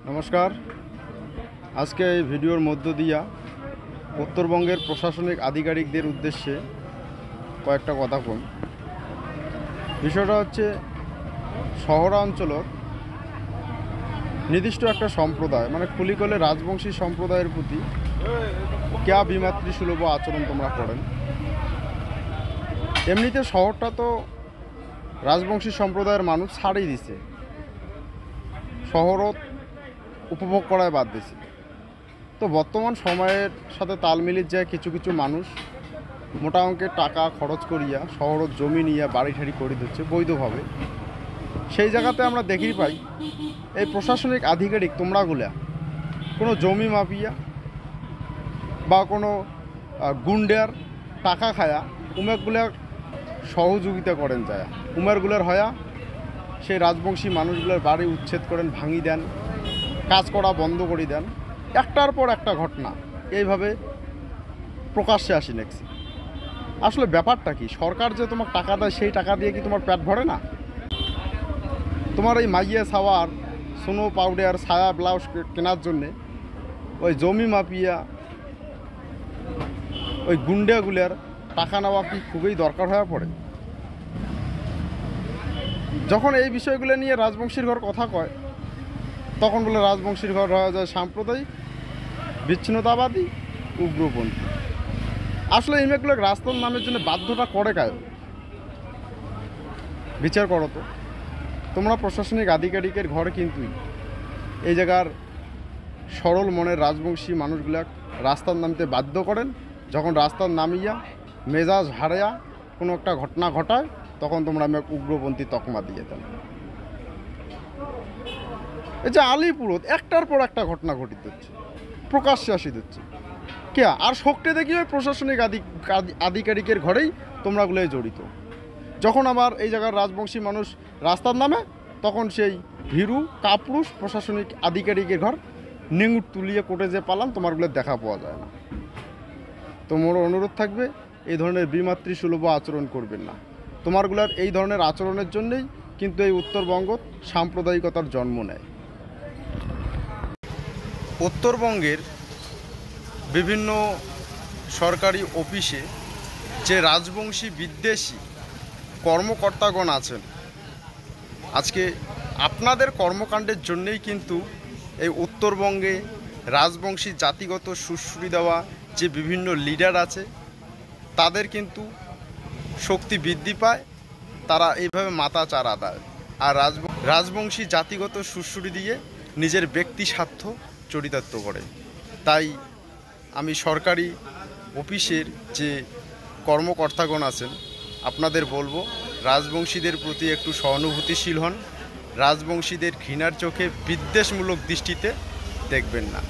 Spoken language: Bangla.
নমস্কার। আজকে এই ভিডিওর মধ্য দিয়া উত্তরবঙ্গের প্রশাসনিক আধিকারিকদের উদ্দেশ্যে কয়েকটা কথা কম। বিষয়টা হচ্ছে শহরাঞ্চলত নির্দিষ্ট একটা সম্প্রদায় মানে খুলিকলে রাজবংশী সম্প্রদায়ের প্রতি ক্যা বিমাতৃসুলভ আচরণ তোমরা করেন। এমনিতে শহরটা তো রাজবংশী সম্প্রদায়ের মানুষ ছাড়িয়ে দিছে, শহরত উপভোগ করায় বাদ দিছে। তো বর্তমান সময়ের সাথে তাল মিলিয়ে যায় কিছু কিছু মানুষ মোটা অঙ্কের টাকা খরচ করিয়া শহরত জমি নিয়ে বাড়ি ঠাড়ি করে দিচ্ছে বৈধভাবে। সেই জায়গাতে আমরা দেখি পাই এই প্রশাসনিক আধিকারিক তোমরাগুলা কোনো জমি মাপিয়া বা কোনো গুন্ডার টাকা খায়া উমেরগুলার সহযোগিতা করেন যায়, উমেরগুলার হয়া সেই রাজবংশী মানুষগুলোর বাড়ি উচ্ছেদ করেন, ভাঙি দেন, কাজ করা বন্ধ করে দেন। একটার পর একটা ঘটনা এইভাবে প্রকাশ্যে আসি নেক্সি। আসলে ব্যাপারটা কি? সরকার যে তোমার টাকা দেয় সেই টাকা দিয়ে কি তোমার পেট ভরে না? তোমার এই মাইয়া সাওয়ার সোনো পাউডার ছায়া ব্লাউজ কেনার জন্যে ওই জমি মাপিয়া ওই গুন্ডাগুলার টাকা নেওয়া কি খুবই দরকার হয়ে পড়ে? যখন এই বিষয়গুলো নিয়ে রাজবংশীর ঘর কথা কয় তখন বলে রাজবংশীর ঘর হয়ে যায় সাম্প্রদায়িক, বিচ্ছিন্নতাবাদী, উগ্রপন্থী। আসলে এই মেয়েগুলো রাস্তার নামের জন্য বাধ্যটা করে কায়? বিচার করো তো। তোমরা প্রশাসনিক আধিকারিকের ঘরে কিন্তু এই জায়গার সরল মনের রাজবংশী মানুষগুলা রাস্তার নামতে বাধ্য করেন। যখন রাস্তার নামিয়া মেজাজ হারাইয়া কোনো একটা ঘটনা ঘটায় তখন তোমরা আমি উগ্রপন্থী তকমা দিয়ে দেন। এই যে আলিপুরত একটার পর একটা ঘটনা ঘটিত হচ্ছে, প্রকাশ্যে আসি দিচ্ছে কে? আর শক্তি দেখি ওই প্রশাসনিক আধিকারিকের ঘরেই তোমরাগুলোই জড়িত। যখন আবার এই জায়গার রাজবংশী মানুষ রাস্তার নামে তখন সেই ভীরু কাপুরুষ প্রশাসনিক আধিকারিকের ঘর নেঙুর তুলিয়ে কোটে যে পালান তোমারগুলো দেখা পাওয়া যায় না। তোমার অনুরোধ থাকবে এই ধরনের বিমাতৃসুলভ আচরণ করবেন না। তোমারগুলার এই ধরনের আচরণের জন্যই কিন্তু এই উত্তরবঙ্গ সাম্প্রদায়িকতার জন্ম নেয়। উত্তরবঙ্গের বিভিন্ন সরকারি অফিসে যে রাজবংশী বিদ্বেষী কর্মকর্তাগণ আছেন, আজকে আপনাদের কর্মকাণ্ডের জন্যই কিন্তু এই উত্তরবঙ্গে রাজবংশী জাতিগত সুশ্রী দেওয়া যে বিভিন্ন লিডার আছে তাদের কিন্তু শক্তি বৃদ্ধি পায়, তারা এইভাবে মাথা চারা দেয় আর রাজবংশী জাতিগত সুশ্রী দিয়ে নিজের ব্যক্তি স্বার্থ চরিতার্থ করে। তাই আমি সরকারি অফিসের যে কর্মকর্তাগণ আছেন আপনাদের বলবো রাজবংশীদের প্রতি একটু সহানুভূতিশীল হন, রাজবংশীদের ঘৃণার চোখে বিদ্বেষমূলক দৃষ্টিতে দেখবেন না।